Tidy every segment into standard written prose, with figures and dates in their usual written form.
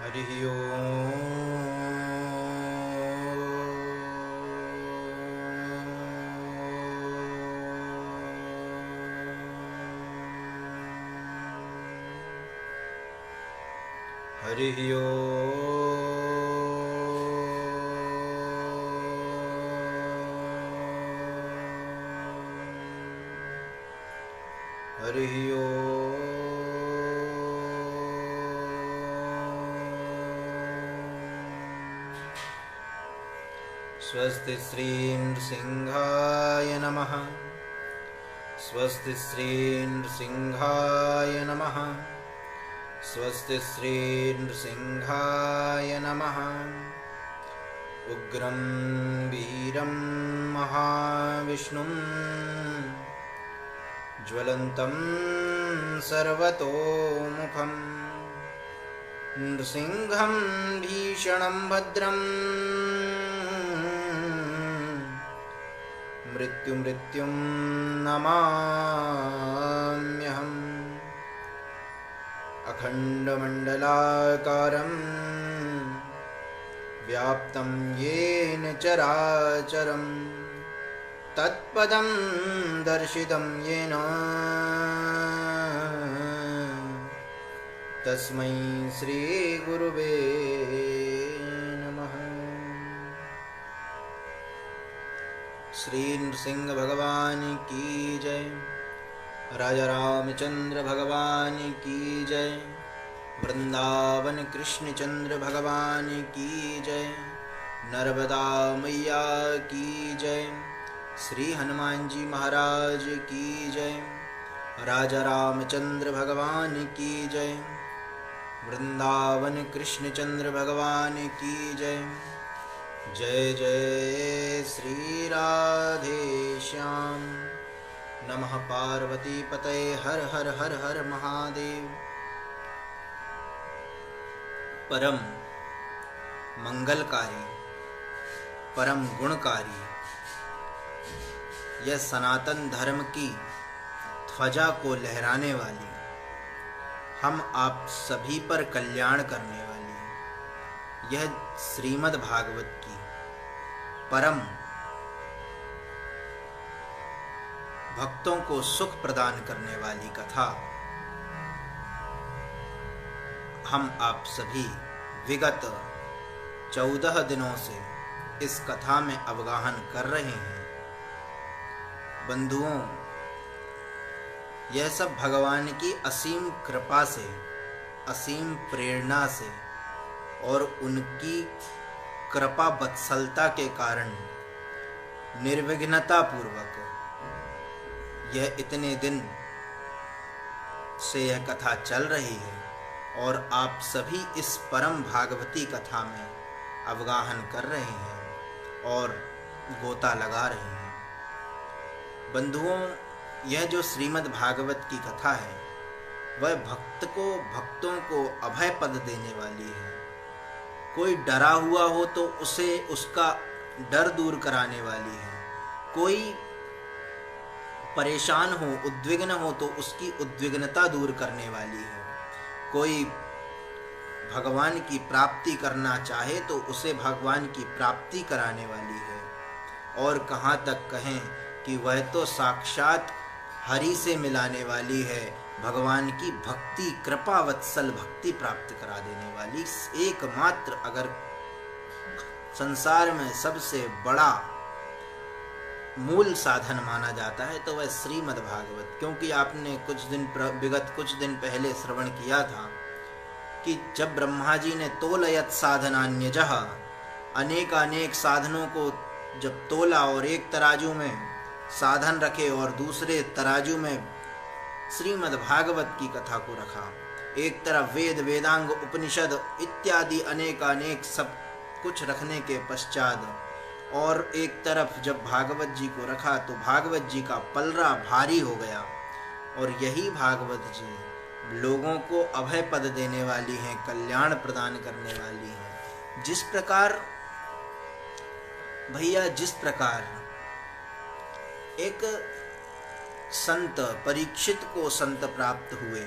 हरिः ओम्। हरिः ओम्। हरिः ओम्। स्वस्ति श्री नृसिंहाय नमः। स्वस्ति श्री नृसिंहाय नमः। स्वस्ति श्री नृसिंहाय नमः। उग्रं वीरं महाविष्णुं ज्वलन्तं सर्वतोमुखं नृसिंहं भीषणं भद्रं मृत्युं नमाम्यहम्। अखण्डमण्डलाकारं व्याप्तं येन चराचरं तत्पदं दर्शितं येन तस्मै श्रीगुरुवे नमः। श्री नृसिंह भगवान की जय। राजा रामचंद्र भगवान की जय। वृंदावन कृष्ण चंद्र भगवान की जय। नर्मदा मैया की जय। श्री हनुमान जी महाराज की जय। राजा रामचंद्र भगवान की जय। वृंदावन कृष्ण चंद्र भगवान की जय। जय जय श्री राधे श्याम। नमः पार्वती पतये। हर हर हर हर महादेव। परम मंगलकारी, परम गुणकारी, यह सनातन धर्म की ध्वजा को लहराने वाली, हम आप सभी पर कल्याण करने वाली यह श्रीमद् भागवत की परम भक्तों को सुख प्रदान करने वाली कथा हम आप सभी विगत 14 दिनों से इस कथा में अवगाहन कर रहे हैं। बंधुओं, यह सब भगवान की असीम कृपा से, असीम प्रेरणा से और उनकी कृपा वत्सलता के कारण निर्विघ्नता पूर्वक यह इतने दिन से यह कथा चल रही है और आप सभी इस परम भागवती कथा में अवगाहन कर रहे हैं और गोता लगा रहे हैं। बंधुओं, यह जो श्रीमद् भागवत की कथा है वह भक्तों को अभय पद देने वाली है। कोई डरा हुआ हो तो उसे उसका डर दूर कराने वाली है। कोई परेशान हो, उद्विग्न हो तो उसकी उद्विग्नता दूर करने वाली है। कोई भगवान की प्राप्ति करना चाहे तो उसे भगवान की प्राप्ति कराने वाली है। और कहाँ तक कहें कि वह तो साक्षात हरि से मिलाने वाली है। भगवान की भक्ति, कृपा वत्सल भक्ति प्राप्त करा देने वाली एकमात्र, अगर संसार में सबसे बड़ा मूल साधन माना जाता है तो वह श्रीमद् भागवत। क्योंकि आपने विगत कुछ दिन पहले श्रवण किया था कि जब ब्रह्मा जी ने तोलयत साधनान्यजः, अनेक साधनों को जब तोला और एक तराजू में साधन रखे और दूसरे तराजू में श्रीमद् भागवत की कथा को रखा, एक तरफ वेद, वेदांग, उपनिषद इत्यादि अनेक सब कुछ रखने के पश्चात और एक तरफ जब भागवत जी को रखा तो भागवत जी का पलड़ा भारी हो गया। और यही भागवत जी लोगों को अभय पद देने वाली हैं, कल्याण प्रदान करने वाली हैं। जिस प्रकार एक संत परीक्षित को संत प्राप्त हुए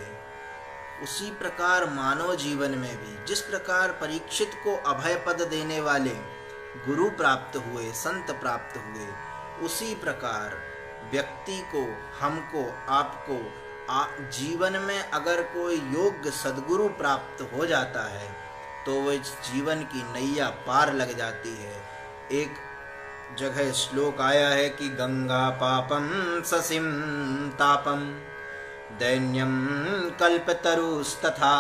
उसी प्रकार मानव जीवन में भी जिस प्रकार परीक्षित को अभय पद देने वाले गुरु प्राप्त हुए, संत प्राप्त हुए, उसी प्रकार व्यक्ति को, हमको, आपको जीवन में अगर कोई योग्य सद्गुरु प्राप्त हो जाता है तो वह जीवन की नैया पार लग जाती है। एक जगह श्लोक आया है कि गंगा पापम ससिम तापम दैन्यम कल्पतरुस्तथा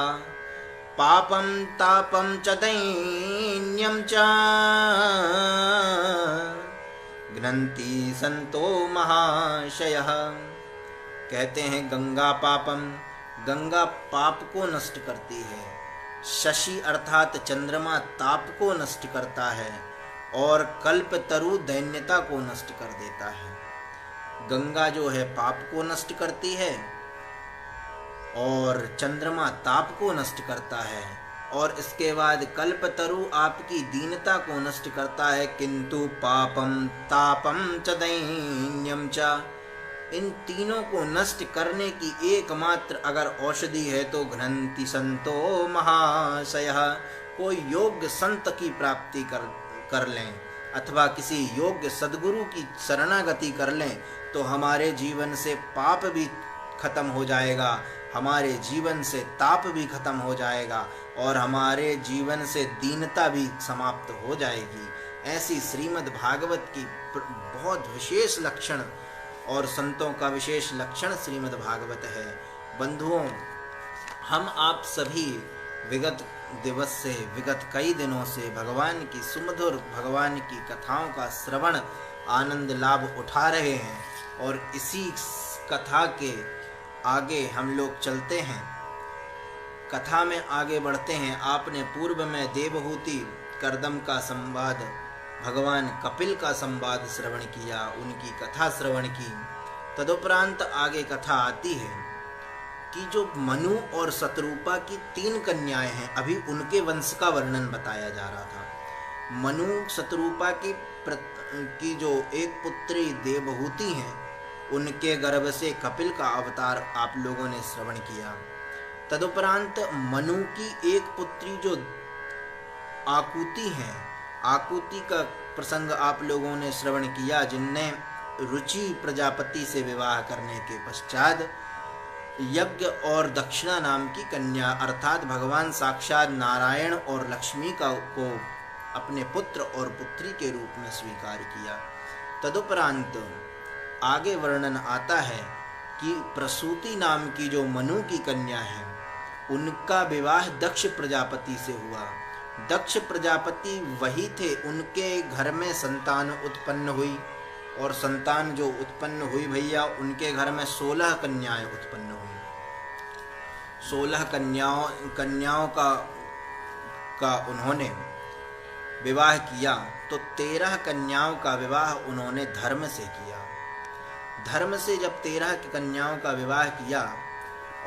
पापम तापम च दैन्यम च घ्नन्ति संतो महाशयः। कहते हैं गंगा पापम, गंगा पाप को नष्ट करती है, शशि अर्थात चंद्रमा ताप को नष्ट करता है और कल्पतरु दैन्यता को नष्ट कर देता है। गंगा जो है पाप को नष्ट करती है और चंद्रमा ताप को नष्ट करता है, और इसके बाद कल्पतरु आपकी दीनता को नष्ट करता है। किंतु पापम तापम च दैन्यम च, इन तीनों को नष्ट करने की एकमात्र अगर औषधि है तो घ्नन्ति संतो महाशयः, कोई योग्य संत की प्राप्ति कर लें अथवा किसी योग्य सद्गुरु की शरणागति कर लें तो हमारे जीवन से पाप भी खत्म हो जाएगा, हमारे जीवन से ताप भी खत्म हो जाएगा और हमारे जीवन से दीनता भी समाप्त हो जाएगी। ऐसी श्रीमद् भागवत की बहुत विशेष लक्षण और संतों का विशेष लक्षण श्रीमद् भागवत है। बंधुओं, हम आप सभी विगत दिवस से, विगत कई दिनों से भगवान की सुमधुर भगवान की कथाओं का श्रवण आनंद लाभ उठा रहे हैं और इसी कथा के आगे हम लोग चलते हैं, कथा में आगे बढ़ते हैं। आपने पूर्व में देवहूति कर्दम का संवाद, भगवान कपिल का संवाद श्रवण किया, उनकी कथा श्रवण की। तदुपरांत आगे कथा आती है कि जो मनु और शतरूपा की 3 कन्याएं हैं, अभी उनके वंश का वर्णन बताया जा रहा था। मनु शतरूपा की जो एक पुत्री देवहूति हैं, उनके गर्भ से कपिल का अवतार आप लोगों ने श्रवण किया। तदुपरांत मनु की एक पुत्री जो आकुति हैं, आकुति का प्रसंग आप लोगों ने श्रवण किया, जिनने रुचि प्रजापति से विवाह करने के पश्चात यज्ञ और दक्षिणा नाम की कन्या अर्थात भगवान साक्षात नारायण और लक्ष्मी को अपने पुत्र और पुत्री के रूप में स्वीकार किया। तदुपरांत आगे वर्णन आता है कि प्रसूति नाम की जो मनु की कन्या है, उनका विवाह दक्ष प्रजापति से हुआ। दक्ष प्रजापति वही थे, उनके घर में संतान उत्पन्न हुई और संतान जो उत्पन्न हुई भैया, उनके घर में 16 कन्याएं उत्पन्न हुई। 16 कन्याओं का उन्होंने विवाह किया तो 13 कन्याओं का विवाह उन्होंने धर्म से किया। धर्म से जब 13 कन्याओं का विवाह किया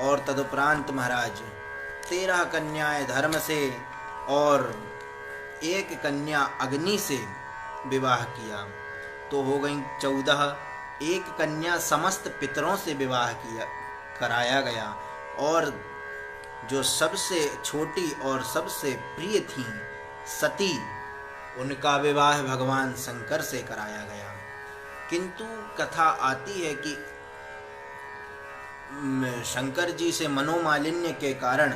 और तदुपरांत महाराज 13 कन्याएं धर्म से और 1 कन्या अग्नि से विवाह किया तो हो गई 14। 1 कन्या समस्त पितरों से विवाह कराया गया और जो सबसे छोटी और सबसे प्रिय थी सती, उनका विवाह भगवान शंकर से कराया गया। किंतु कथा आती है कि शंकर जी से मनोमालिन्य के कारण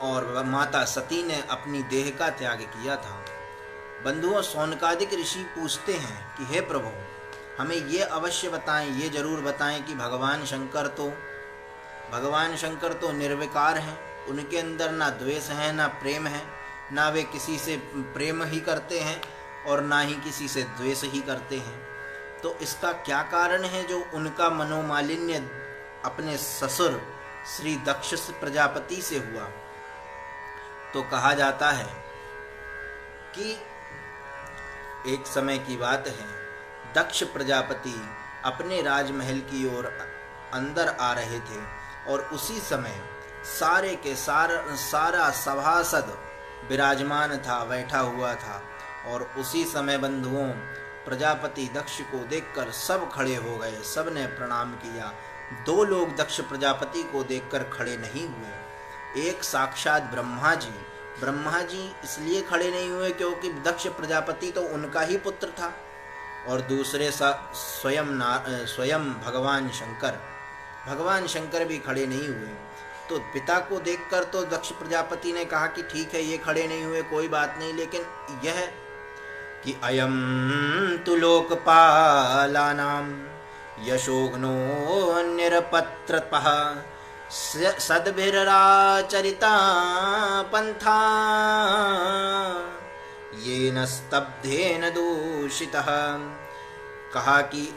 और माता सती ने अपनी देह का त्याग किया था। बंधुओं, शौनकादिक ऋषि पूछते हैं कि हे प्रभु, हमें ये अवश्य बताएं, ये जरूर बताएं कि भगवान शंकर तो निर्विकार हैं, उनके अंदर ना द्वेष है ना प्रेम है, ना वे किसी से प्रेम ही करते हैं और ना ही किसी से द्वेष ही करते हैं। तो इसका क्या कारण है जो उनका मनोमालिन्य अपने ससुर श्री दक्ष प्रजापति से हुआ? तो कहा जाता है कि एक समय की बात है, दक्ष प्रजापति अपने राजमहल की ओर अंदर आ रहे थे और उसी समय सारे के सारा सभासद विराजमान था, बैठा हुआ था। और उसी समय बंधुओं, प्रजापति दक्ष को देखकर सब खड़े हो गए, सब ने प्रणाम किया दो लोग दक्ष प्रजापति को देखकर खड़े नहीं हुए। एक साक्षात ब्रह्मा जी इसलिए खड़े नहीं हुए क्योंकि दक्ष प्रजापति तो उनका ही पुत्र था, और दूसरे स्वयं भगवान शंकर भी खड़े नहीं हुए। तो पिता को देखकर तो दक्ष प्रजापति ने कहा कि ठीक है, ये खड़े नहीं हुए, कोई बात नहीं, लेकिन यह कि अयम तु लोकपालानां यशोघ्नो निरपत्रपः सद्भिराचरिता पंथा येन स्तब्धेन दूषितः। कहा कि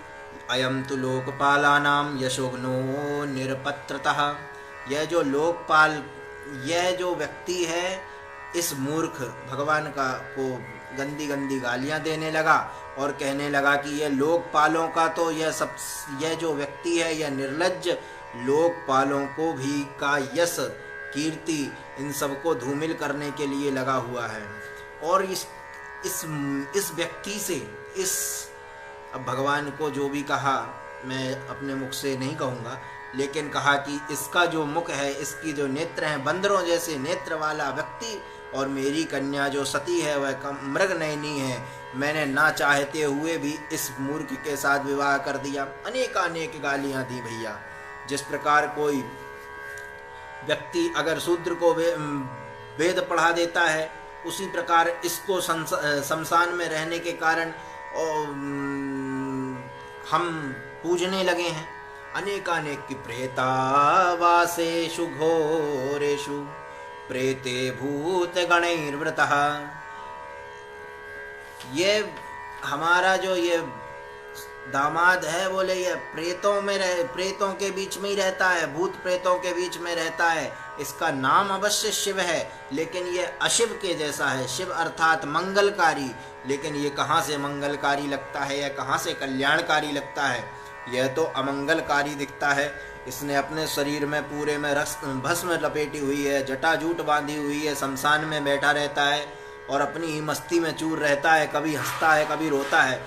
अयम तु लोकपालानां यशोघ्नो निरपत्रतः, यह जो लोकपाल, यह जो व्यक्ति है, इस मूर्ख भगवान को गंदी गंदी गालियां देने लगा और कहने लगा कि यह लोकपालों का तो यह जो व्यक्ति है, यह निर्लज्ज लोकपालों को भी का यश कीर्ति इन सबको धूमिल करने के लिए लगा हुआ है। और इस व्यक्ति से अब भगवान को जो भी कहा मैं अपने मुख से नहीं कहूँगा, लेकिन कहा कि इसका जो मुख है, इसकी जो नेत्र हैं बंदरों जैसे नेत्र वाला व्यक्ति, और मेरी कन्या जो सती है वह मृग नयनी है, मैंने ना चाहते हुए भी इस मूर्ख के साथ विवाह कर दिया। अनेक गालियां दी भैया। जिस प्रकार कोई व्यक्ति अगर शूद्र को वेद पढ़ा देता है, उसी प्रकार इसको शमशान में रहने के कारण हम पूजने लगे हैं। अनेकानेक की प्रेतावासेषु घोरेषु प्रेते भूत गणैर्वृतः। ये हमारा जो ये दामाद है, बोले ये प्रेतों के बीच में ही रहता है, भूत प्रेतों के बीच में रहता है। इसका नाम अवश्य शिव है, लेकिन ये अशिव के जैसा है। शिव अर्थात मंगलकारी, लेकिन ये कहाँ से मंगलकारी लगता है, यह कहाँ से कल्याणकारी लगता है? यह तो अमंगलकारी दिखता है। इसने अपने शरीर में पूरे में भस्म लपेटी हुई है, जटाजूट बांधी हुई है, शमशान में बैठा रहता है और अपनी ही मस्ती में चूर रहता है, कभी हंसता है कभी रोता है।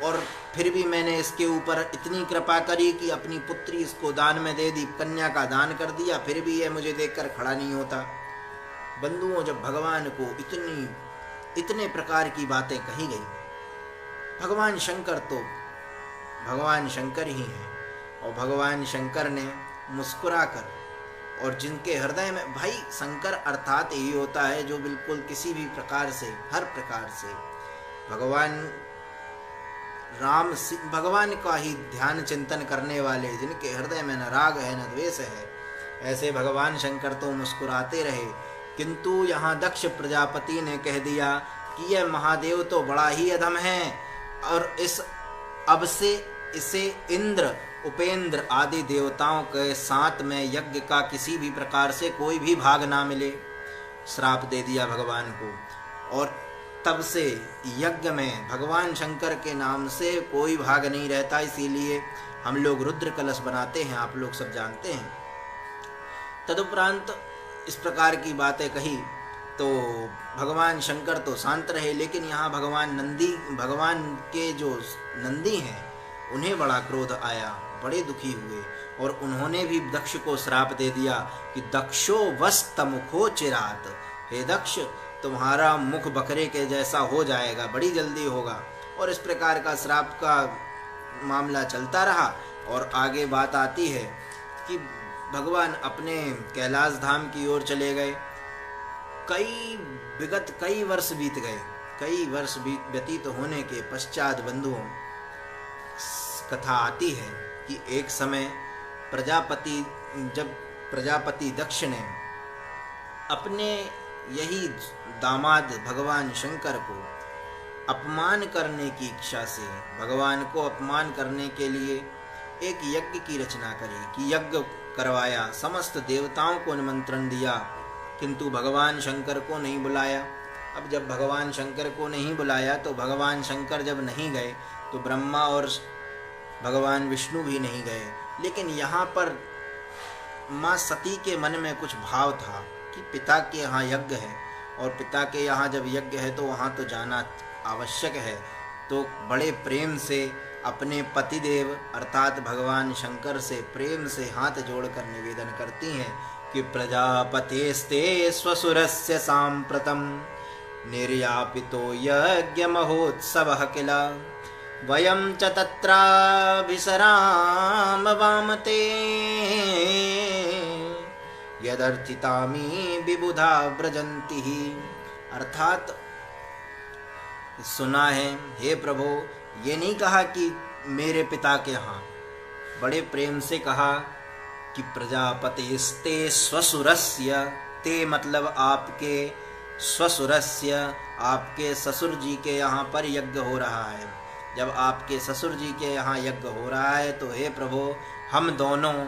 और फिर भी मैंने इसके ऊपर इतनी कृपा करी कि अपनी पुत्री इसको दान में दे दी, कन्या का दान कर दिया, फिर भी यह मुझे देखकर खड़ा नहीं होता। बंधुओं, जब भगवान को इतने प्रकार की बातें कही गई, भगवान शंकर तो भगवान शंकर ही हैं, और भगवान शंकर ने मुस्कुराकर, और जिनके हृदय में, भाई शंकर अर्थात यही होता है जो बिल्कुल किसी भी प्रकार से, हर प्रकार से भगवान का ही ध्यान चिंतन करने वाले, जिनके हृदय में न राग है न द्वेष है, ऐसे भगवान शंकर तो मुस्कुराते रहे। किंतु यहाँ दक्ष प्रजापति ने कह दिया कि यह महादेव तो बड़ा ही अधम है, और अब से इसे इंद्र, उपेंद्र आदि देवताओं के साथ में यज्ञ का किसी भी प्रकार से कोई भी भाग ना मिले। श्राप दे दिया भगवान को, और तब से यज्ञ में भगवान शंकर के नाम से कोई भाग नहीं रहता। इसीलिए हम लोग रुद्र कलश बनाते हैं, आप लोग सब जानते हैं। तदुपरांत इस प्रकार की बातें कही तो भगवान शंकर तो शांत रहे, लेकिन यहाँ भगवान के जो नंदी हैं उन्हें बड़ा क्रोध आया, बड़े दुखी हुए, और उन्होंने भी दक्ष को श्राप दे दिया कि दक्षो वस्तमुखो चिरात, हे दक्ष तुम्हारा मुख बकरे के जैसा हो जाएगा, बड़ी जल्दी होगा। और इस प्रकार का श्राप का मामला चलता रहा, और आगे बात आती है कि भगवान अपने कैलाश धाम की ओर चले गए। कई वर्ष बीत गए। कई वर्ष व्यतीत होने के पश्चात बंधुओं, कथा आती है कि एक समय जब प्रजापति दक्ष ने अपने यही दामाद भगवान शंकर को अपमान करने की इच्छा से, भगवान को अपमान करने के लिए एक यज्ञ की रचना करी, कि यज्ञ करवाया, समस्त देवताओं को निमंत्रण दिया, किंतु भगवान शंकर को नहीं बुलाया। अब जब भगवान शंकर को नहीं बुलाया तो भगवान शंकर जब नहीं गए तो ब्रह्मा और भगवान विष्णु भी नहीं गए। लेकिन यहाँ पर माँ सती के मन में कुछ भाव था कि पिता के यहाँ यज्ञ है, और पिता के यहाँ जब यज्ञ है तो वहाँ तो जाना आवश्यक है। तो बड़े प्रेम से अपने पतिदेव अर्थात भगवान शंकर से प्रेम से हाथ जोड़कर निवेदन करती हैं कि प्रजापतेस्ते स्वसुरस्य सांप्रतम निर्यापितो यज्ञ महोत्सवः किल वयं च तत्राभिसराम वामते यदर्थितामी विबुधा व्रजन्ति। अर्थात सुना है हे प्रभु, ये नहीं कहा कि मेरे पिता के यहाँ, बड़े प्रेम से कहा कि प्रजापतेस्ते स्वसुरस्य, ते मतलब आपके, स्वसुरस्य आपके ससुर जी के यहाँ पर यज्ञ हो रहा है। जब आपके ससुर जी के यहाँ यज्ञ हो रहा है तो हे प्रभु, हम दोनों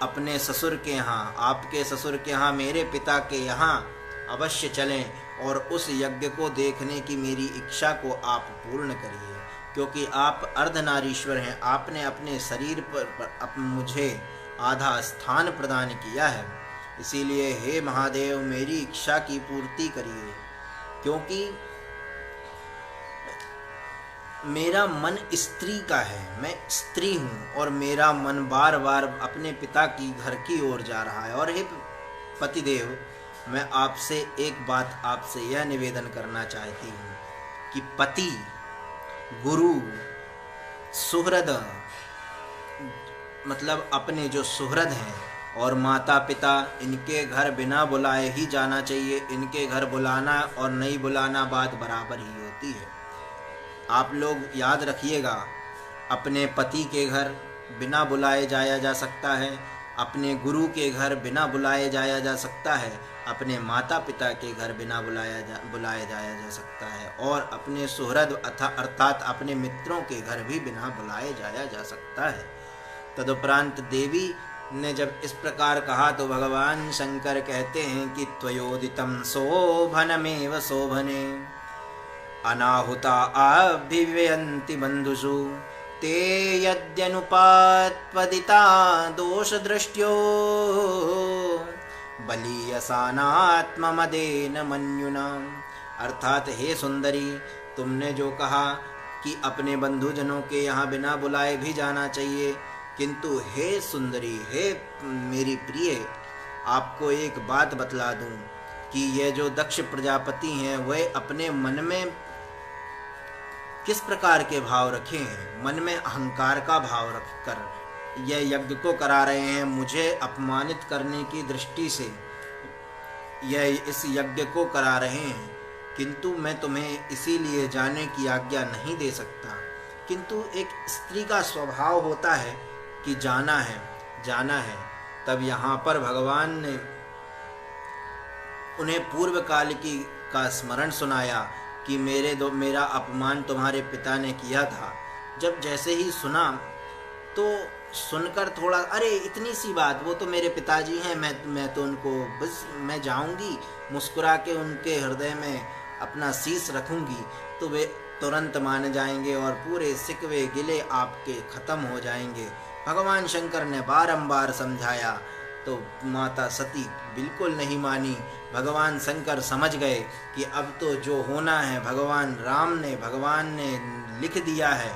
अपने ससुर के यहाँ, आपके ससुर के यहाँ, मेरे पिता के यहाँ अवश्य चलें और उस यज्ञ को देखने की मेरी इच्छा को आप पूर्ण करिए, क्योंकि आप अर्धनारीश्वर हैं। आपने अपने शरीर पर मुझे आधा स्थान प्रदान किया है, इसीलिए हे महादेव मेरी इच्छा की पूर्ति करिए, क्योंकि मेरा मन स्त्री का है, मैं स्त्री हूँ और मेरा मन बार बार अपने पिता की घर की ओर जा रहा है। और हे पतिदेव, मैं आपसे एक बात आपसे यह निवेदन करना चाहती हूँ कि पति, गुरु, सुहृद मतलब अपने जो सुहृद हैं और माता पिता, इनके घर बिना बुलाए ही जाना चाहिए। इनके घर बुलाना और नहीं बुलाना बात बराबर ही होती है। आप लोग याद रखिएगा, अपने पति के घर बिना बुलाए जाया जा सकता है, अपने गुरु के घर बिना बुलाए जाया जा सकता है, अपने माता पिता के घर बिना बुलाया जाया जा सकता है, और अपने सुहृद अर्थात अपने मित्रों के घर भी बिना बुलाए जाया जा सकता है। तदुपरांत देवी ने जब इस प्रकार कहा तो भगवान शंकर कहते हैं कि त्वयोदितं शोभनमेव शोभने अनाहुता अभिव्यन्ति बन्धुषु ते यद्यनुपात्पदिता दोषदृष्ट्यो बलीयसानात्ममदेन मन्युना। अर्थात हे सुंदरी, तुमने जो कहा कि अपने बंधुजनों के यहाँ बिना बुलाए भी जाना चाहिए, किंतु हे सुंदरी, हे मेरी प्रिय, आपको एक बात बतला दूं कि ये जो दक्ष प्रजापति हैं वे अपने मन में किस प्रकार के भाव रखे हैं। मन में अहंकार का भाव रखकर यह यज्ञ को करा रहे हैं। मुझे अपमानित करने की दृष्टि से यह इस यज्ञ को करा रहे हैं, किंतु मैं तुम्हें इसीलिए जाने की आज्ञा नहीं दे सकता। किंतु एक स्त्री का स्वभाव होता है कि जाना है, जाना है। तब यहाँ पर भगवान ने उन्हें पूर्व काल का स्मरण सुनाया कि मेरा अपमान तुम्हारे पिता ने किया था। जब जैसे ही सुना तो सुनकर थोड़ा, अरे इतनी सी बात, वो तो मेरे पिताजी हैं, मैं तो उनको बस मैं जाऊंगी, मुस्कुरा के उनके हृदय में अपना शीश रखूंगी तो वे तुरंत मान जाएंगे और पूरे सिकवे गिले आपके खत्म हो जाएंगे। भगवान शंकर ने बारंबार समझाया तो माता सती बिल्कुल नहीं मानी। भगवान शंकर समझ गए कि अब तो जो होना है भगवान ने लिख दिया है,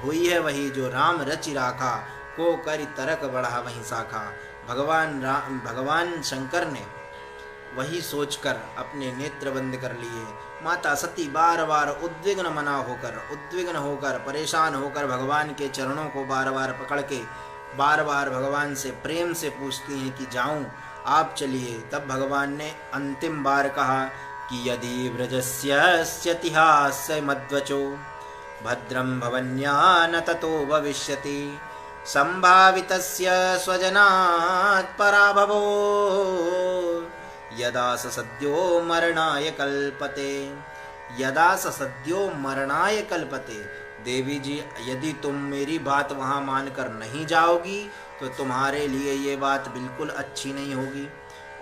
हुई है वही जो राम रचि राखा, को करि तरक बढ़ा वहीं शाखा। भगवान शंकर ने वही सोचकर अपने नेत्र बंद कर लिए। माता सती बार बार उद्विग्न होकर परेशान होकर भगवान के चरणों को बार बार पकड़ के बार बार भगवान से प्रेम से पूछती हैं कि जाऊं, आप चलिए। तब भगवान ने अंतिम बार कहा कि यदि व्रजस्येतिहास्य मद्वचो भद्रं भवन्या न ततो भविष्यति संभावितस्य स्वजनात् पराभवो यदा स सद्यो मरणाय कल्पते। यदा स सद्यो मरणाय कल्पते। देवी जी, यदि तुम मेरी बात वहाँ मानकर नहीं जाओगी तो तुम्हारे लिए ये बात बिल्कुल अच्छी नहीं होगी।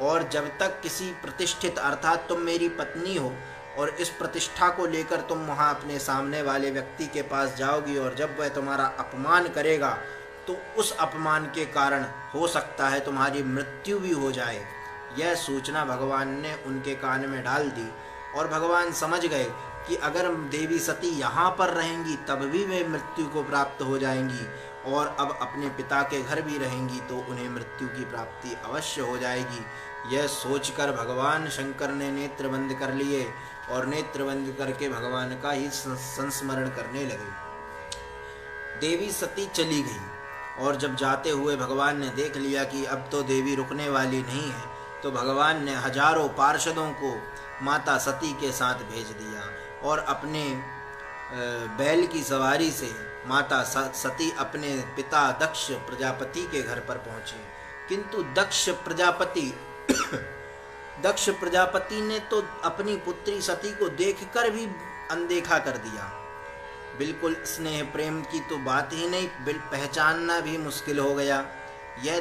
और जब तक किसी प्रतिष्ठित अर्थात तुम मेरी पत्नी हो और इस प्रतिष्ठा को लेकर तुम वहाँ अपने सामने वाले व्यक्ति के पास जाओगी और जब वह तुम्हारा अपमान करेगा तो उस अपमान के कारण हो सकता है तुम्हारी मृत्यु भी हो जाए। यह सूचना भगवान ने उनके कान में डाल दी और भगवान समझ गए कि अगर देवी सती यहाँ पर रहेंगी तब भी वे मृत्यु को प्राप्त हो जाएंगी, और अब अपने पिता के घर भी रहेंगी तो उन्हें मृत्यु की प्राप्ति अवश्य हो जाएगी। यह सोचकर भगवान शंकर ने नेत्र बंद कर लिए और नेत्र बंद करके भगवान का ही संस्मरण करने लगे। देवी सती चली गई और जब जाते हुए भगवान ने देख लिया कि अब तो देवी रुकने वाली नहीं है, तो भगवान ने हजारों पार्षदों को माता सती के साथ भेज दिया और अपने बैल की सवारी से माता सती अपने पिता दक्ष प्रजापति के घर पर पहुंची। किंतु दक्ष प्रजापति ने तो अपनी पुत्री सती को देखकर भी अनदेखा कर दिया। बिल्कुल स्नेह प्रेम की तो बात ही नहीं, पहचानना भी मुश्किल हो गया। यह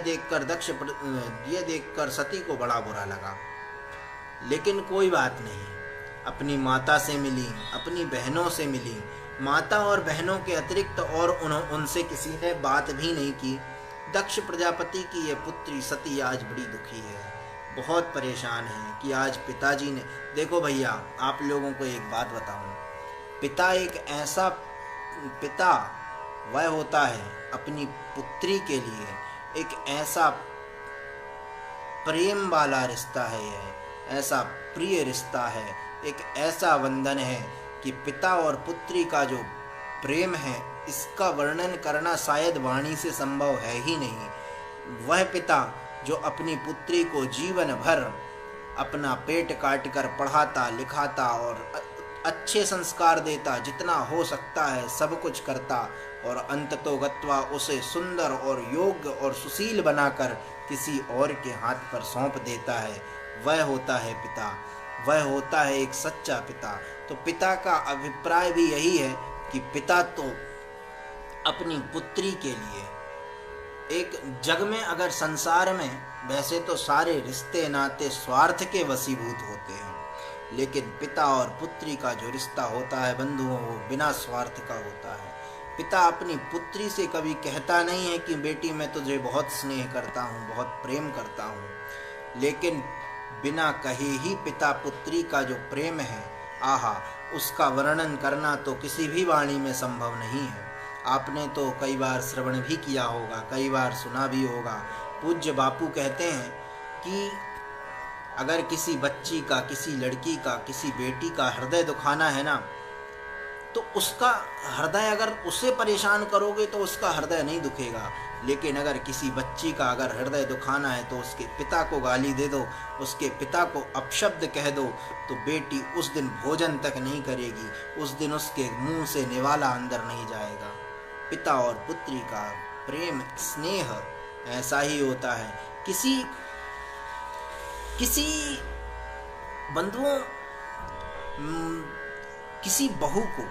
देखकर सती को बड़ा बुरा लगा, लेकिन कोई बात नहीं। अपनी माता से मिली, अपनी बहनों से मिली। माता और बहनों के अतिरिक्त और उनसे किसी ने बात भी नहीं की। दक्ष प्रजापति की यह पुत्री सती आज बड़ी दुखी है, बहुत परेशान है कि आज पिताजी ने, देखो भैया आप लोगों को एक बात बताऊं, पिता वह होता है अपनी पुत्री के लिए एक ऐसा प्रेम वाला रिश्ता है, यह ऐसा प्रिय रिश्ता है, एक ऐसा बंधन है कि पिता और पुत्री का जो प्रेम है इसका वर्णन करना शायद वाणी से संभव है ही नहीं। वह पिता जो अपनी पुत्री को जीवन भर अपना पेट काट कर पढ़ाता लिखाता और अच्छे संस्कार देता, जितना हो सकता है सब कुछ करता, और अंततोगत्वा उसे सुंदर और योग्य और सुशील बनाकर किसी और के हाथ पर सौंप देता है, वह होता है पिता, वह होता है एक सच्चा पिता। तो पिता का अभिप्राय भी यही है कि पिता तो अपनी पुत्री के लिए, एक जग में अगर संसार में वैसे तो सारे रिश्ते नाते स्वार्थ के वशीभूत होते हैं, लेकिन पिता और पुत्री का जो रिश्ता होता है बंधुओं, वो बिना स्वार्थ का होता है। पिता अपनी पुत्री से कभी कहता नहीं है कि बेटी मैं तुझे बहुत स्नेह करता हूँ, बहुत प्रेम करता हूँ, लेकिन बिना कहे ही पिता पुत्री का जो प्रेम है, आहा, उसका वर्णन करना तो किसी भी वाणी में संभव नहीं है। आपने तो कई बार श्रवण भी किया होगा, कई बार सुना भी होगा। पूज्य बापू कहते हैं कि अगर किसी बच्ची का, किसी लड़की का, किसी बेटी का हृदय दुखाना है ना, तो उसका हृदय, अगर उसे परेशान करोगे तो उसका हृदय नहीं दुखेगा, लेकिन अगर किसी बच्ची का अगर हृदय दुखाना है तो उसके पिता को गाली दे दो, उसके पिता को अपशब्द कह दो, तो बेटी उस दिन भोजन तक नहीं करेगी, उस दिन उसके मुंह से निवाला अंदर नहीं जाएगा। पिता और पुत्री का प्रेम स्नेह ऐसा ही होता है। किसी बंधुओं, किसी बहू को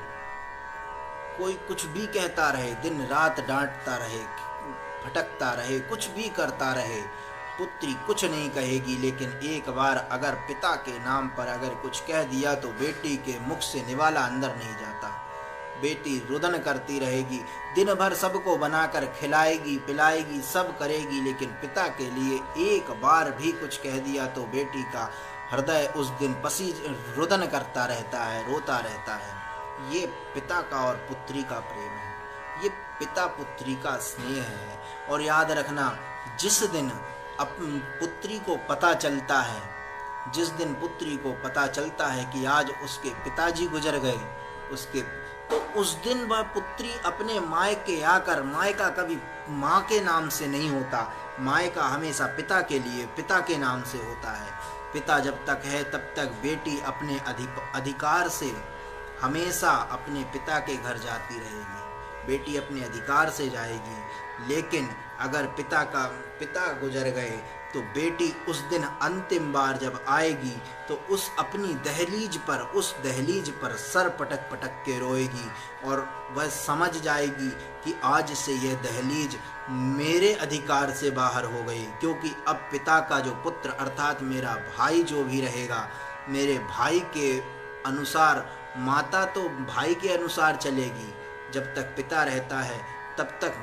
कोई कुछ भी कहता रहे, दिन रात डांटता रहे, भटकता रहे, कुछ भी करता रहे, पुत्री कुछ नहीं कहेगी, लेकिन एक बार अगर पिता के नाम पर अगर कुछ कह दिया तो बेटी के मुख से निवाला अंदर नहीं जाता। बेटी रुदन करती रहेगी, दिन भर सबको बनाकर खिलाएगी पिलाएगी, सब करेगी, लेकिन पिता के लिए एक बार भी कुछ कह दिया तो बेटी का हृदय उस दिन रुदन करता रहता है, रोता रहता है। ये पिता का और पुत्री का प्रेम है, ये पिता पुत्री का स्नेह है। और याद रखना, जिस दिन पुत्री को पता चलता है, जिस दिन पुत्री को पता चलता है कि आज उसके पिताजी गुजर गए, तो उस दिन वह पुत्री अपने मायके आकर, मायका कभी माँ के नाम से नहीं होता, मायका हमेशा पिता के लिए, पिता के नाम से होता है। पिता जब तक है तब तक बेटी अपने अधिकार से हमेशा अपने पिता के घर जाती रहेगी, बेटी अपने अधिकार से जाएगी। लेकिन अगर पिता गुजर गए तो बेटी उस दिन अंतिम बार जब आएगी तो उस दहलीज पर सर पटक पटक के रोएगी, और वह समझ जाएगी कि आज से यह दहलीज मेरे अधिकार से बाहर हो गई, क्योंकि अब पिता का जो पुत्र अर्थात मेरा भाई जो भी रहेगा, मेरे भाई के अनुसार, माता तो भाई के अनुसार चलेगी, जब तक पिता रहता है तब तक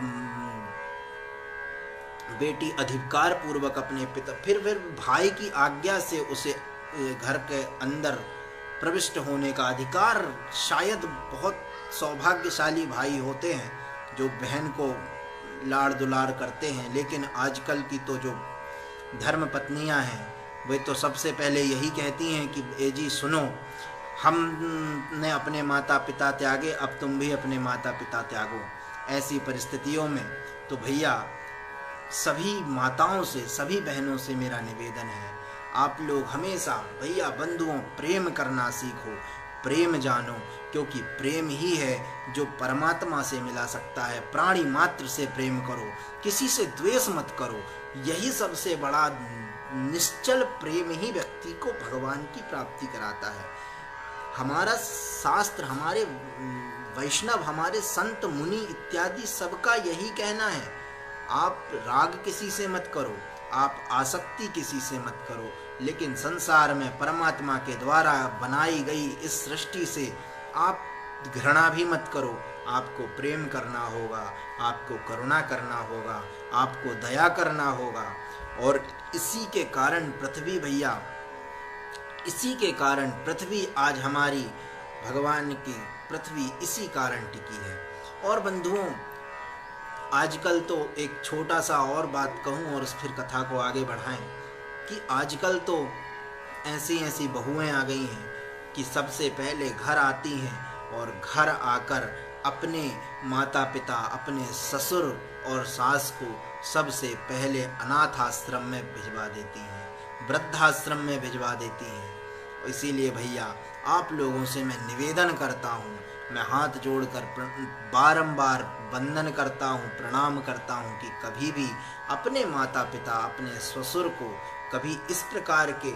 बेटी अधिकार पूर्वक अपने पिता, फिर भाई की आज्ञा से उसे घर के अंदर प्रविष्ट होने का अधिकार शायद बहुत सौभाग्यशाली भाई होते हैं जो बहन को लाड़ दुलार करते हैं, लेकिन आजकल की तो जो धर्म पत्नियां हैं वे तो सबसे पहले यही कहती हैं कि ए जी सुनो, हमने अपने माता पिता त्यागे, अब तुम भी अपने माता पिता त्यागो। ऐसी परिस्थितियों में तो भैया सभी माताओं से, सभी बहनों से मेरा निवेदन है, आप लोग हमेशा भैया बंधुओं प्रेम करना सीखो, प्रेम जानो, क्योंकि प्रेम ही है जो परमात्मा से मिला सकता है। प्राणी मात्र से प्रेम करो, किसी से द्वेष मत करो, यही सबसे बड़ा निश्चल प्रेम ही व्यक्ति को भगवान की प्राप्ति कराता है। हमारा शास्त्र, हमारे वैष्णव, हमारे संत मुनि इत्यादि सबका यही कहना है, आप राग किसी से मत करो, आप आसक्ति किसी से मत करो, लेकिन संसार में परमात्मा के द्वारा बनाई गई इस सृष्टि से आप घृणा भी मत करो। आपको प्रेम करना होगा, आपको करुणा करना होगा, आपको दया करना होगा। और इसी के कारण पृथ्वी भैया, इसी के कारण पृथ्वी आज हमारी भगवान की पृथ्वी इसी कारण टिकी है। और बंधुओं, आजकल तो एक छोटा सा और बात कहूँ और फिर कथा को आगे बढ़ाएं कि आजकल तो ऐसी ऐसी बहुएं आ गई हैं कि सबसे पहले घर आती हैं और घर आकर अपने माता पिता, अपने ससुर और सास को सबसे पहले अनाथ आश्रम में भिजवा देती हैं, वृद्धाश्रम में भिजवा देती हैं। इसीलिए भैया आप लोगों से मैं निवेदन करता हूँ, मैं हाथ जोड़कर बारंबार वंदन करता हूँ, प्रणाम करता हूँ कि कभी भी अपने माता पिता, अपने ससुर को कभी इस प्रकार के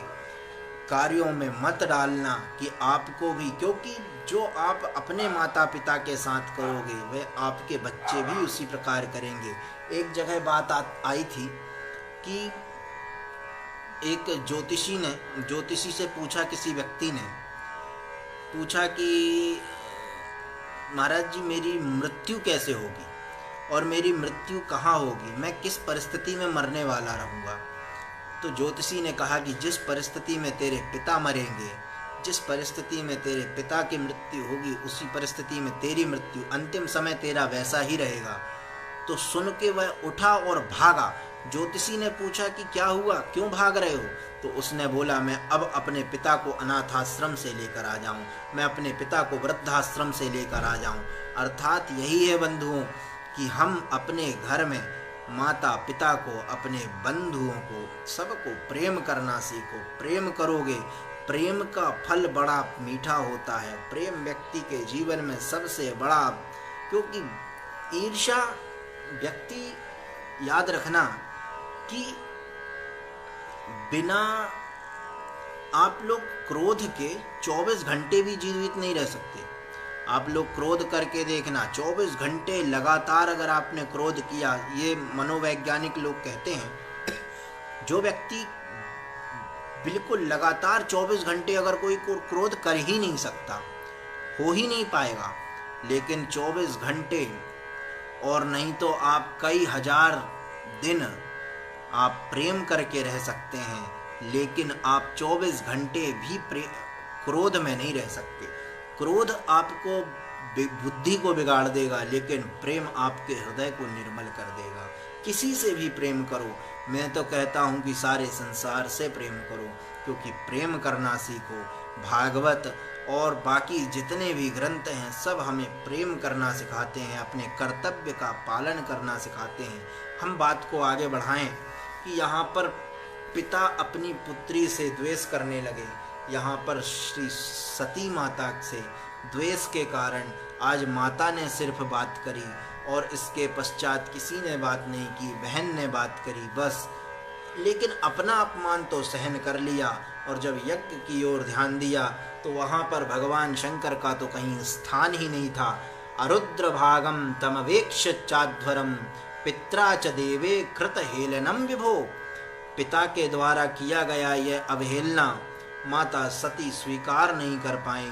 कार्यों में मत डालना कि आपको भी, क्योंकि जो आप अपने माता पिता के साथ करोगे वे आपके बच्चे भी उसी प्रकार करेंगे। एक जगह बात आई थी कि एक ज्योतिषी से पूछा, किसी व्यक्ति ने पूछा कि महाराज जी मेरी मृत्यु कैसे होगी और मेरी मृत्यु कहाँ होगी, मैं किस परिस्थिति में मरने वाला रहूँगा। तो ज्योतिषी ने कहा कि जिस परिस्थिति में तेरे पिता मरेंगे, जिस परिस्थिति में तेरे पिता की मृत्यु होगी, उसी परिस्थिति में तेरी मृत्यु, अंतिम समय तेरा वैसा ही रहेगा। तो सुन के वह उठा और भागा। ज्योतिषी ने पूछा कि क्या हुआ, क्यों भाग रहे हो? तो उसने बोला, मैं अब अपने पिता को अनाथाश्रम से लेकर आ जाऊं, मैं अपने पिता को वृद्धाश्रम से लेकर आ जाऊं। अर्थात यही है बंधुओं कि हम अपने घर में माता पिता को, अपने बंधुओं को, सबको प्रेम करना सीखो। प्रेम करोगे, प्रेम का फल बड़ा मीठा होता है। प्रेम व्यक्ति के जीवन में सबसे बड़ा, क्योंकि ईर्ष्या व्यक्ति, याद रखना कि बिना आप लोग क्रोध के 24 घंटे भी जीवित नहीं रह सकते। आप लोग क्रोध करके देखना, 24 घंटे लगातार अगर आपने क्रोध किया, ये मनोवैज्ञानिक लोग कहते हैं, जो व्यक्ति बिल्कुल लगातार 24 घंटे अगर कोई क्रोध कर ही नहीं सकता, हो ही नहीं पाएगा, लेकिन 24 घंटे और नहीं तो आप कई हजार दिन आप प्रेम करके रह सकते हैं, लेकिन आप 24 घंटे भी क्रोध में नहीं रह सकते। क्रोध आपको बुद्धि को बिगाड़ देगा, लेकिन प्रेम आपके हृदय को निर्मल कर देगा। किसी से भी प्रेम करो, मैं तो कहता हूँ कि सारे संसार से प्रेम करो, क्योंकि प्रेम करना सीखो। भागवत और बाकी जितने भी ग्रंथ हैं सब हमें प्रेम करना सिखाते हैं, अपने कर्तव्य का पालन करना सिखाते हैं। हम बात को आगे बढ़ाएं कि यहाँ पर पिता अपनी पुत्री से द्वेष करने लगे। यहाँ पर श्री सती माता से द्वेष के कारण आज माता ने सिर्फ बात करी और इसके पश्चात किसी ने बात नहीं की, बहन ने बात करी बस। लेकिन अपना अपमान तो सहन कर लिया, और जब यज्ञ की ओर ध्यान दिया तो वहाँ पर भगवान शंकर का तो कहीं स्थान ही नहीं था। अरुद्र भागम तमवेक्ष चाध्वरम पित्रा च देवे कृत हेलनम विभो। पिता के द्वारा किया गया यह अवहेलना माता सती स्वीकार नहीं कर पाई,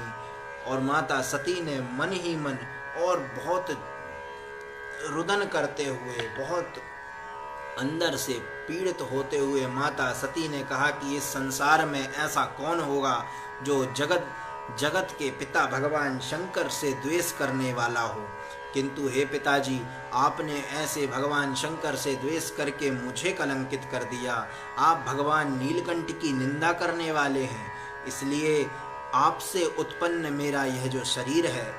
और माता सती ने मन ही मन और बहुत रुदन करते हुए, बहुत अंदर से पीड़ित होते हुए माता सती ने कहा कि इस संसार में ऐसा कौन होगा जो जगत जगत के पिता भगवान शंकर से द्वेष करने वाला हो, किंतु हे पिताजी, आपने ऐसे भगवान शंकर से द्वेष करके मुझे कलंकित कर दिया। आप भगवान नीलकंठ की निंदा करने वाले हैं, इसलिए आपसे उत्पन्न मेरा यह जो शरीर है,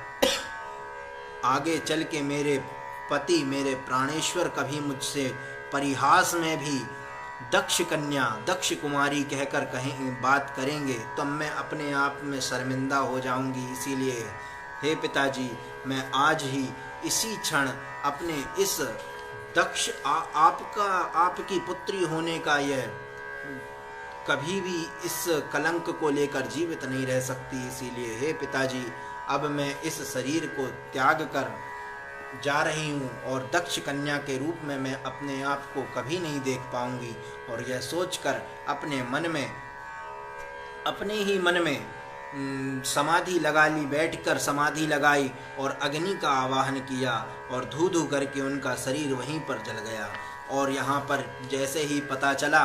आगे चल के मेरे पति, मेरे प्राणेश्वर कभी मुझसे परिहास में भी दक्ष कन्या, दक्ष कुमारी कहकर कहें बात करेंगे तो मैं अपने आप में शर्मिंदा हो जाऊंगी। इसीलिए हे पिताजी, मैं आज ही इसी क्षण अपने इस दक्ष आपकी पुत्री होने का यह कभी भी इस कलंक को लेकर जीवित नहीं रह सकती। इसीलिए हे पिताजी, अब मैं इस शरीर को त्याग कर जा रही हूँ और दक्ष कन्या के रूप में मैं अपने आप को कभी नहीं देख पाऊंगी। और यह सोचकर अपने ही मन में समाधि लगा ली, बैठकर समाधि लगाई और अग्नि का आवाहन किया और धू धू करके उनका शरीर वहीं पर जल गया। और यहाँ पर जैसे ही पता चला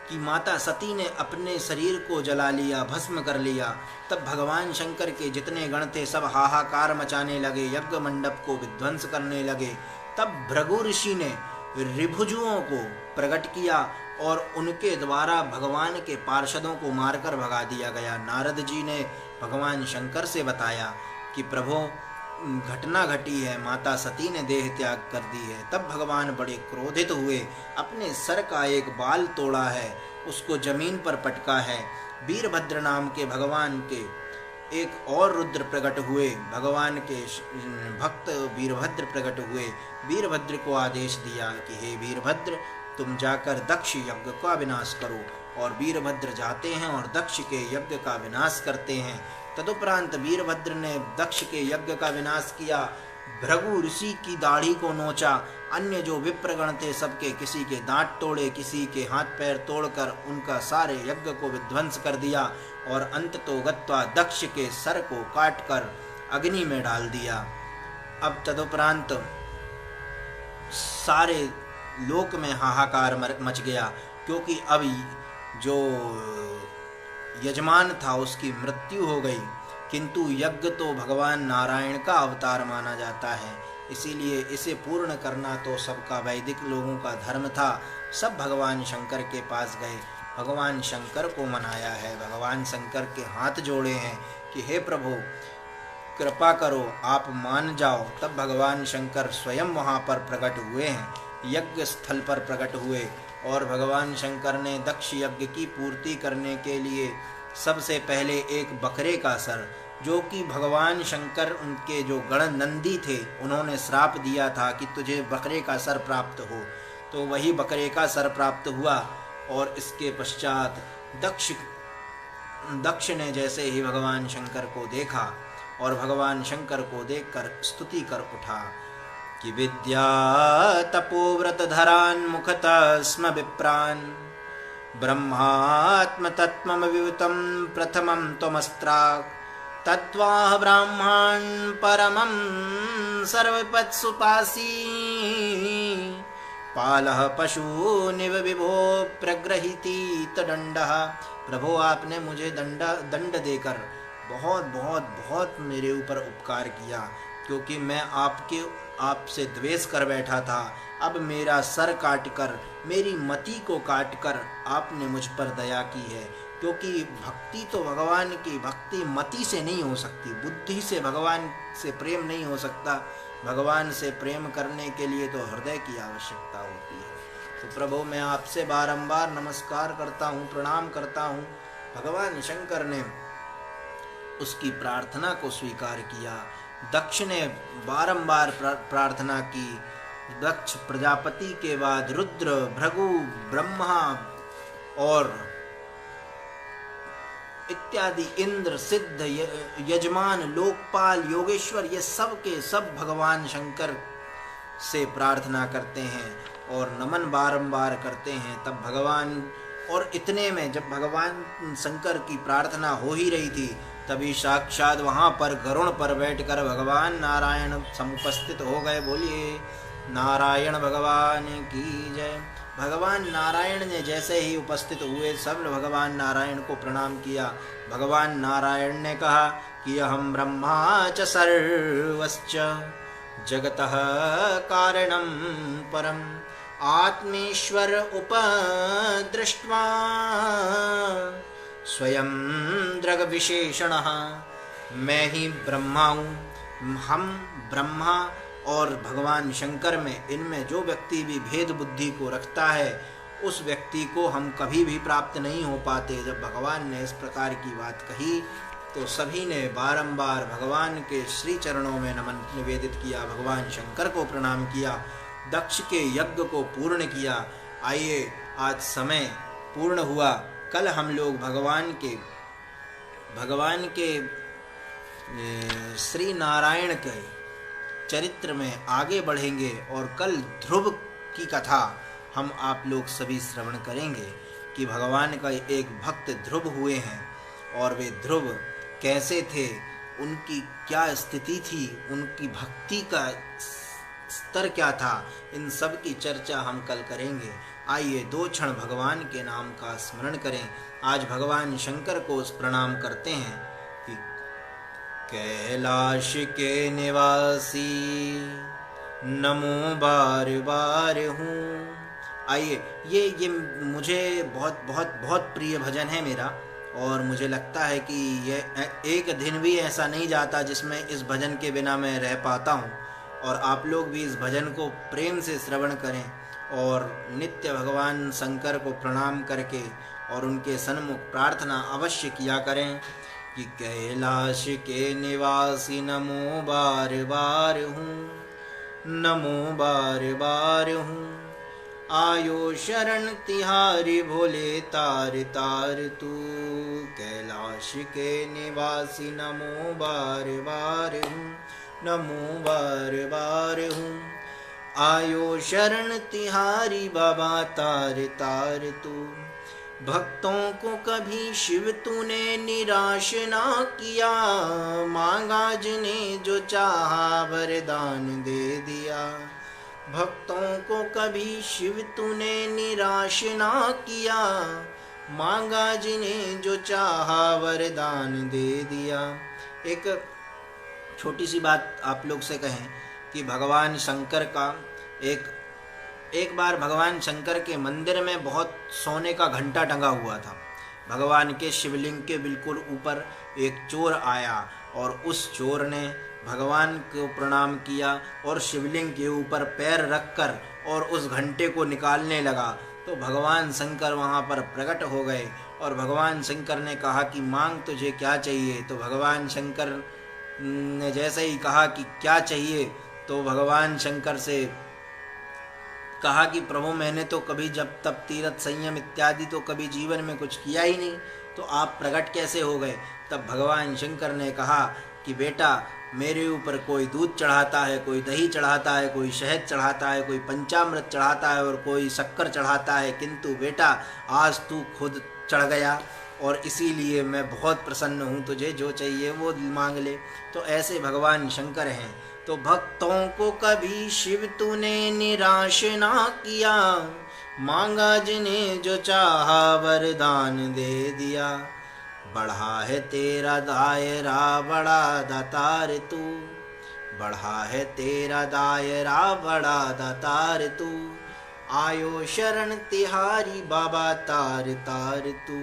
कि माता सती ने अपने शरीर को जला लिया, भस्म कर लिया, तब भगवान शंकर के जितने गण थे सब हाहाकार मचाने लगे, यज्ञ मंडप को विध्वंस करने लगे। तब भृगु ऋषि ने ऋभुजुओं को प्रकट किया और उनके द्वारा भगवान के पार्षदों को मारकर भगा दिया गया। नारद जी ने भगवान शंकर से बताया कि प्रभु, घटना घटी है, माता सती ने देह त्याग कर दी है। तब भगवान बड़े क्रोधित हुए, अपने सर का एक बाल तोड़ा है, उसको जमीन पर पटका है। वीरभद्र नाम के भगवान के एक और रुद्र प्रकट हुए, भगवान के भक्त वीरभद्र प्रकट हुए। वीरभद्र को आदेश दिया कि हे वीरभद्र, तुम जाकर दक्ष यज्ञ का विनाश करो। और वीरभद्र जाते हैं और दक्ष के यज्ञ का विनाश करते हैं। तदुपरांत वीरभद्र ने दक्ष के यज्ञ का विनाश किया, भृगु ऋषि की दाढ़ी को नोचा, अन्य जो विप्रगण थे सबके किसी के दांत तोड़े, किसी के हाथ पैर तोड़कर उनका सारे यज्ञ को विध्वंस कर दिया और अंततो गत्वा दक्ष के सर को काटकर अग्नि में डाल दिया। अब तदुपरांत सारे लोक में हाहाकार मच गया, क्योंकि अब जो यजमान था उसकी मृत्यु हो गई। किंतु यज्ञ तो भगवान नारायण का अवतार माना जाता है, इसीलिए इसे पूर्ण करना तो सबका वैदिक लोगों का धर्म था। सब भगवान शंकर के पास गए, भगवान शंकर को मनाया है, भगवान शंकर के हाथ जोड़े हैं कि हे प्रभु कृपा करो, आप मान जाओ। तब भगवान शंकर स्वयं वहाँ पर प्रकट हुए हैं, यज्ञ स्थल पर प्रकट हुए और भगवान शंकर ने दक्ष यज्ञ की पूर्ति करने के लिए सबसे पहले एक बकरे का सर, जो कि भगवान शंकर उनके जो गण नंदी थे उन्होंने श्राप दिया था कि तुझे बकरे का सर प्राप्त हो, तो वही बकरे का सर प्राप्त हुआ। और इसके पश्चात दक्ष ने जैसे ही भगवान शंकर को देखा और भगवान शंकर को देखकर स्तुति कर उठा कि विद्या तपोव्रत धरान मुखतः स्म विप्रान ब्रह्मात्म तत्त्वम विवुतं प्रथमं त्वमस्त्राक् तत्त्वाह ब्राह्मण परमं सर्वपत्सुपासी पालः पशूनिव विभो प्रग्रहीति तदंडः। प्रभु, आपने मुझे दंड देकर बहुत बहुत बहुत मेरे ऊपर उपकार किया, क्योंकि मैं आपसे द्वेष कर बैठा था। अब मेरा सर काटकर, मेरी मति को काटकर आपने मुझ पर दया की है, क्योंकि भक्ति तो भगवान की भक्ति मति से नहीं हो सकती, बुद्धि से भगवान से प्रेम नहीं हो सकता। भगवान से प्रेम करने के लिए तो हृदय की आवश्यकता होती है। तो प्रभु, मैं आपसे बारंबार नमस्कार करता हूँ, प्रणाम करता हूँ। भगवान शंकर ने उसकी प्रार्थना को स्वीकार किया। दक्ष ने बारंबार प्रार्थना की। दक्ष प्रजापति के बाद रुद्र, भृगु, ब्रह्मा और इत्यादि इंद्र, सिद्ध, यजमान, लोकपाल, योगेश्वर, ये सब के सब भगवान शंकर से प्रार्थना करते हैं और नमन बारंबार करते हैं। तब भगवान, और इतने में जब भगवान शंकर की प्रार्थना हो ही रही थी, तभी साक्षात वहाँ पर गरुड़ पर बैठकर भगवान नारायण समुपस्थित हो गए। बोलिए नारायण भगवान की जय। भगवान नारायण ने जैसे ही उपस्थित हुए सब भगवान नारायण को प्रणाम किया। भगवान नारायण ने कहा कि अहम ब्रह्मा च सर्वश्च जगतः कारणं परम आत्मेश्वर उपदृष्ट्वा स्वयं दृग विशेषणः। मैं ही ब्रह्मा हूँ। हम ब्रह्मा और भगवान शंकर में, इनमें जो व्यक्ति भी भेद बुद्धि को रखता है उस व्यक्ति को हम कभी भी प्राप्त नहीं हो पाते। जब भगवान ने इस प्रकार की बात कही तो सभी ने बारंबार भगवान के श्री चरणों में नमन निवेदित किया, भगवान शंकर को प्रणाम किया, दक्ष के यज्ञ को पूर्ण किया। आइए, आज समय पूर्ण हुआ। कल हम लोग भगवान के श्री नारायण के चरित्र में आगे बढ़ेंगे और कल ध्रुव की कथा हम आप लोग सभी श्रवण करेंगे कि भगवान का एक भक्त ध्रुव हुए हैं और वे ध्रुव कैसे थे, उनकी क्या स्थिति थी, उनकी भक्ति का स्तर क्या था, इन सब की चर्चा हम कल करेंगे। आइए 2 क्षण भगवान के नाम का स्मरण करें। आज भगवान शंकर को प्रणाम करते हैं कि कैलाश के निवासी नमो बार बार हूँ। आइए, ये मुझे बहुत प्रिय भजन है मेरा, और मुझे लगता है कि ये एक दिन भी ऐसा नहीं जाता जिसमें इस भजन के बिना मैं रह पाता हूँ। और आप लोग भी इस भजन को प्रेम से श्रवण करें और नित्य भगवान शंकर को प्रणाम करके और उनके सन्मुख प्रार्थना अवश्य किया करें कि कैलाश के निवासी नमो बार बार हूँ, नमो बार बार हूँ। आयो शरण तिहारी भोले तार तार तू, कैलाश के निवासी नमो बार बार हूँ, नमो बार बार हूँ। आयो शरण तिहारी बाबा तार तार तू। भक्तों को कभी शिव तूने निराश ना किया, मांगा जिन्हें जो चाहा वरदान दे दिया। भक्तों को कभी शिव तूने निराश ना किया, मांगा जिन्हें जो चाहा वरदान दे दिया। एक छोटी सी बात आप लोग से कहें कि भगवान शंकर का एक बार भगवान शंकर के मंदिर में बहुत सोने का घंटा टंगा हुआ था। भगवान के शिवलिंग के बिल्कुल ऊपर एक चोर आया और उस चोर ने भगवान को प्रणाम किया और शिवलिंग के ऊपर पैर रखकर और उस घंटे को निकालने लगा। तो भगवान शंकर वहाँ पर प्रकट हो गए और भगवान शंकर ने कहा कि मांग तुझे क्या चाहिए। तो भगवान शंकर ने जैसे ही कहा कि क्या चाहिए, तो भगवान शंकर से कहा कि प्रभु, मैंने तो कभी जब तब तीर्थ संयम इत्यादि तो कभी जीवन में कुछ किया ही नहीं, तो आप प्रकट कैसे हो गए। तब भगवान शंकर ने कहा कि बेटा, मेरे ऊपर कोई दूध चढ़ाता है, कोई दही चढ़ाता है, कोई शहद चढ़ाता है, कोई पंचामृत चढ़ाता है और कोई शक्कर चढ़ाता है, किंतु बेटा आज तू खुद चढ़ गया और इसीलिए मैं बहुत प्रसन्न हूँ, तुझे जो चाहिए वो मांग ले। तो ऐसे भगवान शंकर हैं। तो भक्तों को कभी शिव तूने निराश ना किया, मांगा जिन्हें जो चाहा वरदान दे दिया। बढ़ा है तेरा दायरा बड़ा दातार तू, बढ़ा है तेरा दायरा बड़ा दातार तू। आयो शरण तिहारी बाबा तार तार तू,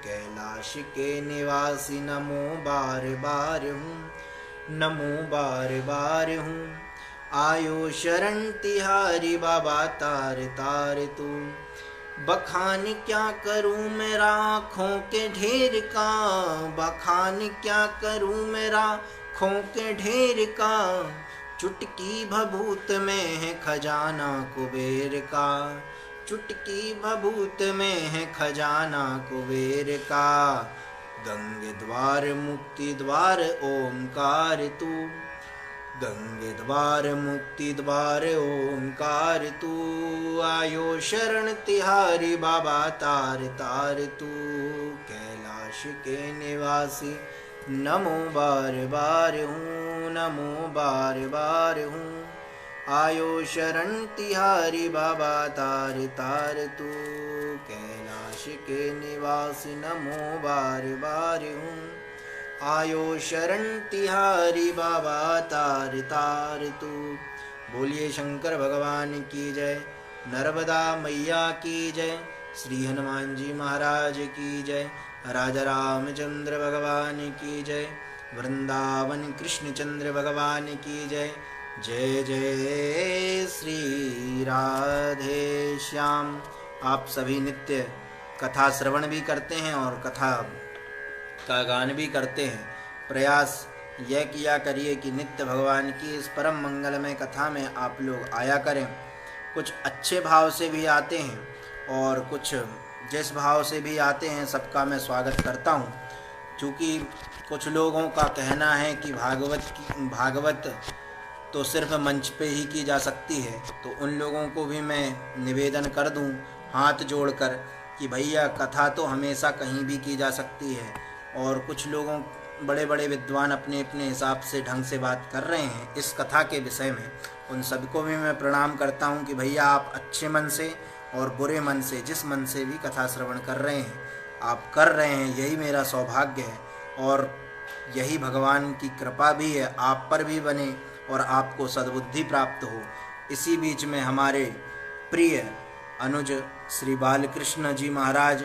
कैलाश के निवासी नमो बार बार हूँ, नमो बार बार हूँ। आयो शरण तिहारी बाबा तार तार तू। बखान क्या करूँ मेरा आँखों के ढेर का, बखान क्या करूँ मेरा आँखों के ढेर का। चुटकी भभूत में है खजाना कुबेर का, चुटकी भभूत में है खजाना कुबेर का। गंगे द्वार मुक्ति द्वार ओंकार तू, गंगे द्वार मुक्ति द्वार ओंकार तू। आयो शरण तिहारी बाबा तार तार तू, कैलाश के निवासी नमो बार बार हूँ, नमो बार बार हूँ। आयो शरण तिहारी बाबा तार तार तू, कैलाश के निवासी नमो बार बार हूँ। आयो शरण तिहारी बाबा तार तार तू। बोलिए शंकर भगवान की जय, नर्मदा मैया की जय, श्री हनुमान जी महाराज की जय, राजा रामचंद्र भगवान की जय, वृंदावन कृष्णचंद्र भगवान की जय। जय जय श्री राधे श्याम। आप सभी नित्य कथा श्रवण भी करते हैं और कथा का गान भी करते हैं। प्रयास यह किया करिए कि नित्य भगवान की इस परम मंगलमय कथा में आप लोग आया करें। कुछ अच्छे भाव से भी आते हैं और कुछ जिस भाव से भी आते हैं, सबका मैं स्वागत करता हूँ। क्योंकि कुछ लोगों का कहना है कि भागवत तो सिर्फ मंच पे ही की जा सकती है, तो उन लोगों को भी मैं निवेदन कर दूं हाथ जोड़कर कि भैया कथा तो हमेशा कहीं भी की जा सकती है। और कुछ लोगों बड़े बड़े विद्वान अपने अपने हिसाब से ढंग से बात कर रहे हैं इस कथा के विषय में, उन सबको भी मैं प्रणाम करता हूं कि भैया आप अच्छे मन से और बुरे मन से, जिस मन से भी कथा श्रवण कर रहे हैं, आप कर रहे हैं, यही मेरा सौभाग्य है और यही भगवान की कृपा भी है, आप पर भी बने और आपको सद्बुद्धि प्राप्त हो। इसी बीच में हमारे प्रिय अनुज श्री बालकृष्ण जी महाराज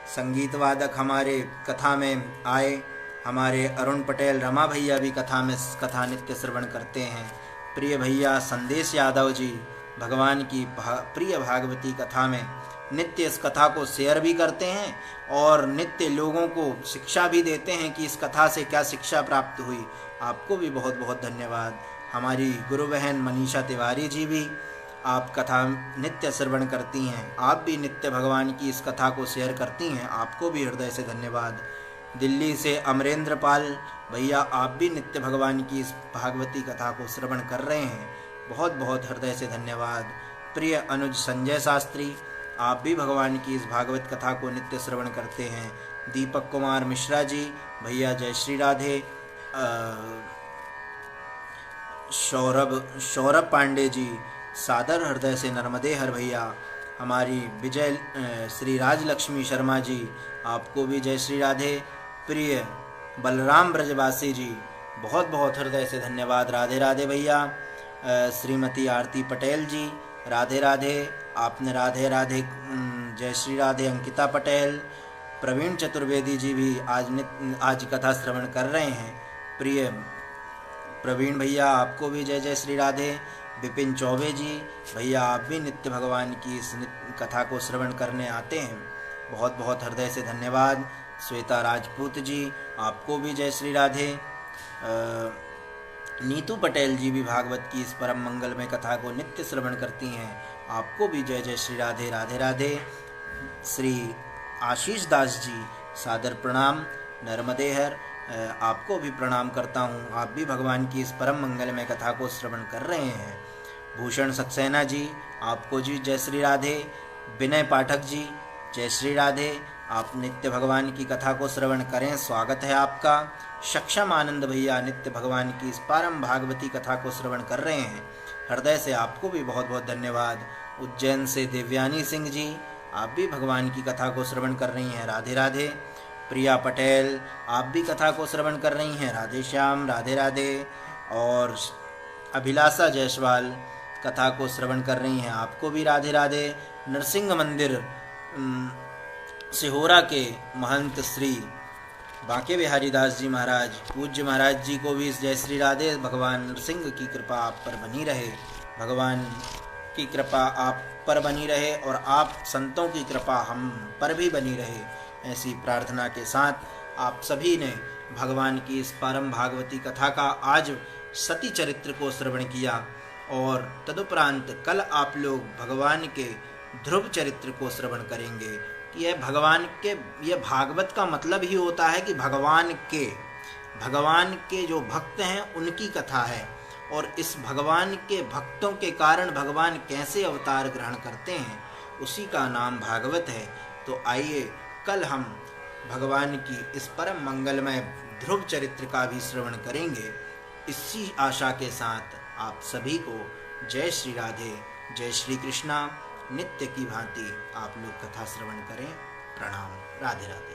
संगीत वादक हमारे कथा में आए। हमारे अरुण पटेल रमा भैया भी कथा नित्य श्रवण करते हैं। प्रिय भैया संदेश यादव जी भगवान की प्रिय भागवती कथा में नित्य इस कथा को शेयर भी करते हैं और नित्य लोगों को शिक्षा भी देते हैं कि इस कथा से क्या शिक्षा प्राप्त हुई। आपको भी बहुत बहुत धन्यवाद। हमारी गुरु बहन मनीषा तिवारी जी भी आप कथा नित्य श्रवण करती हैं, आप भी नित्य भगवान की इस कथा को शेयर करती हैं, आपको भी हृदय से धन्यवाद। दिल्ली से अमरेंद्र पाल भैया आप भी नित्य भगवान की इस भागवती कथा को श्रवण कर रहे हैं, बहुत बहुत हृदय से धन्यवाद। प्रिय अनुज संजय शास्त्री आप भी भगवान की इस भागवत कथा को नित्य श्रवण करते हैं। दीपक कुमार मिश्रा जी भैया जय श्री राधे। सौरभ पांडे जी सादर हृदय से नर्मदे हर भैया। हमारी विजय श्री राजलक्ष्मी शर्मा जी आपको भी जय श्री राधे। प्रिय बलराम ब्रजवासी जी बहुत बहुत हृदय से धन्यवाद, राधे राधे भैया। श्रीमती आरती पटेल जी राधे राधे, आपने राधे राधे जय श्री राधे। अंकिता पटेल, प्रवीण चतुर्वेदी जी भी आज कथा श्रवण कर रहे हैं। प्रिय प्रवीण भैया आपको भी जय जय श्री राधे। विपिन चौबे जी भैया आप भी नित्य भगवान की इस कथा को श्रवण करने आते हैं, बहुत बहुत हृदय से धन्यवाद। श्वेता राजपूत जी आपको भी जय श्री राधे। नीतू पटेल जी भी भागवत की इस परम मंगलमय कथा को नित्य श्रवण करती हैं, आपको भी जय जय श्री राधे, राधे राधे। श्री आशीष दास जी सादर प्रणाम, नर्मदे हर आपको भी प्रणाम करता हूँ, आप भी भगवान की इस परम मंगलमय कथा को श्रवण कर रहे हैं। भूषण सक्सेना जी आपको जी जय श्री राधे। विनय पाठक जी जय श्री राधे, आप नित्य भगवान की कथा को श्रवण करें, स्वागत है आपका। सक्षम आनंद भैया नित्य भगवान की इस परम भागवती कथा को श्रवण कर रहे हैं, हृदय से आपको भी बहुत बहुत धन्यवाद। उज्जैन से देवयानी सिंह जी आप भी भगवान की कथा को श्रवण कर रही हैं, राधे राधे। प्रिया पटेल आप भी कथा को श्रवण कर रही हैं, राधे श्याम, राधे राधे। और अभिलाषा जायसवाल कथा को श्रवण कर रही हैं, आपको भी राधे राधे। नरसिंह मंदिर सिहोरा के महंत श्री बांके बिहारी दास जी महाराज, पूज्य महाराज जी को भी जय श्री राधे। भगवान नरसिंह की कृपा आप पर बनी रहे, भगवान की कृपा आप पर बनी रहे और आप संतों की कृपा हम पर भी बनी रहे, ऐसी प्रार्थना के साथ आप सभी ने भगवान की इस परम भागवती कथा का आज सती चरित्र को श्रवण किया और तदुपरांत कल आप लोग भगवान के ध्रुव चरित्र को श्रवण करेंगे। यह भागवत का मतलब ही होता है कि भगवान के जो भक्त हैं उनकी कथा है और इस भगवान के भक्तों के कारण भगवान कैसे अवतार ग्रहण करते हैं उसी का नाम भागवत है। तो आइए कल हम भगवान की इस परम मंगलमय ध्रुव चरित्र का भी श्रवण करेंगे। इसी आशा के साथ आप सभी को जय श्री राधे, जय श्री कृष्णा। नित्य की भांति आप लोग कथा श्रवण करें। प्रणाम। राधे राधे।